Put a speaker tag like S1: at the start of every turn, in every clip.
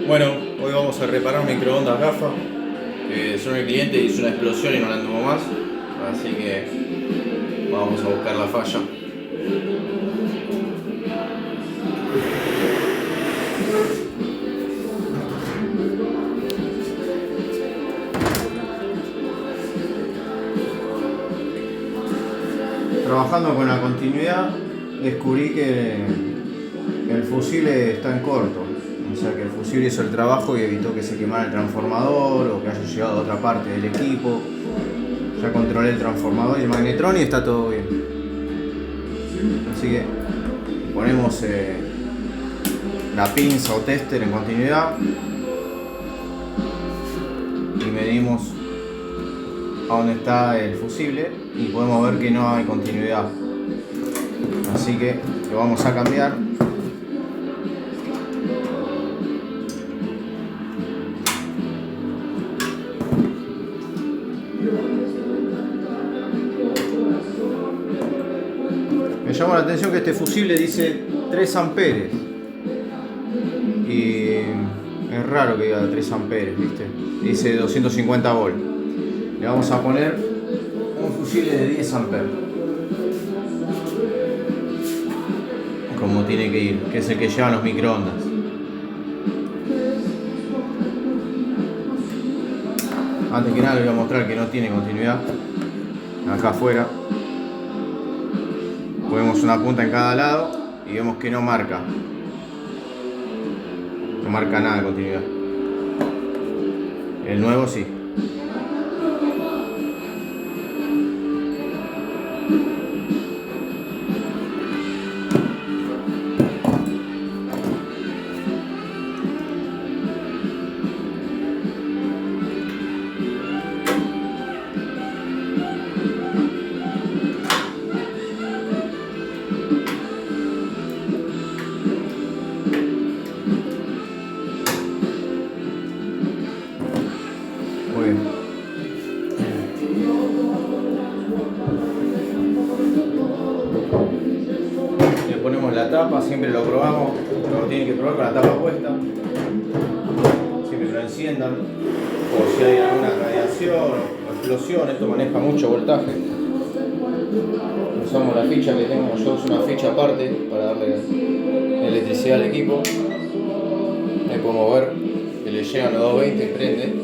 S1: Bueno, hoy vamos a reparar un microondas GAFA, que son el cliente hizo una explosión y no la anduvo más, así que vamos a buscar la falla. Trabajando con la continuidad, descubrí que el fusible está en corto. O sea que el fusible hizo el trabajo y evitó que se quemara el transformador o que haya llegado a otra parte del equipo. Ya controlé el transformador y el magnetrón y está todo bien. Así que ponemos la pinza o tester en continuidad y medimos a dónde está el fusible y podemos ver que no hay continuidad. Así que lo vamos a cambiar. Me llama la atención que este fusible dice 3 amperes y es raro que diga 3 amperes, ¿viste? Dice 250 volt. Le vamos a poner un fusible de 10 amperes, como tiene que ir, que es el que llevan los microondas. Antes que nada les voy a mostrar que no tiene continuidad. Acá afuera ponemos una punta en cada lado y vemos que no marca nada de continuidad. El nuevo sí. Muy bien. Le ponemos la tapa, siempre lo probamos, lo tienen que probar con la tapa puesta. Siempre que lo enciendan, o si hay alguna radiación o explosión, esto maneja mucho voltaje. Usamos la ficha que tengo, yo uso una ficha aparte para darle electricidad al equipo. Ahí podemos ver que le llegan los 220 y prende.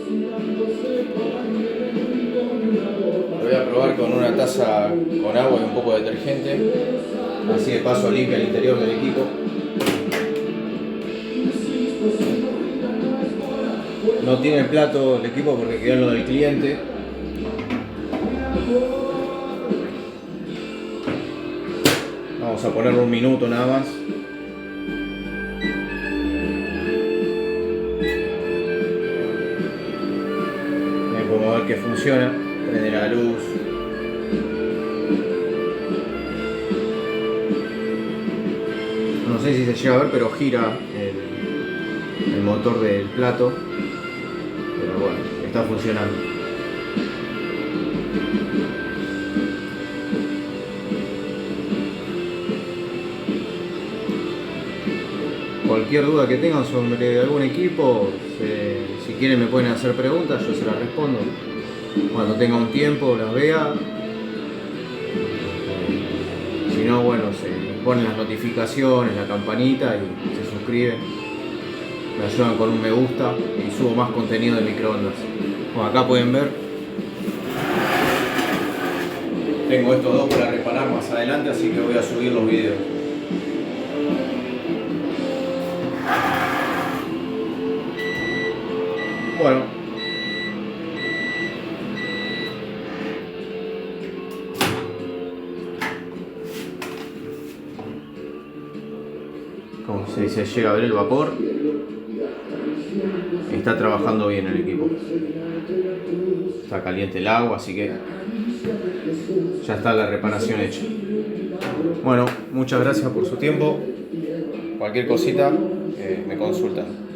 S1: Lo voy a probar con una taza con agua y un poco de detergente, así de paso limpia el interior del equipo. No tiene el plato el equipo porque quedó en lo del cliente. Vamos a ponerle un minuto nada más. Ahí podemos ver que funciona, prende la luz. No sé si se llega a ver, pero gira el motor del plato. Pero bueno, está funcionando. Cualquier duda que tengan sobre algún equipo, si quieren me pueden hacer preguntas, yo se las respondo. Cuando tenga un tiempo las vea. Si no, bueno, se ponen las notificaciones, la campanita y se suscriben. Me ayudan con un me gusta y subo más contenido de microondas. Como acá pueden ver, tengo estos dos para reparar más adelante, así que voy a subir los videos. Bueno, como se dice, llega a ver el vapor. Está trabajando bien el equipo. Está caliente el agua, así que ya está la reparación hecha. Bueno, muchas gracias por su tiempo. Cualquier cosita me consultan.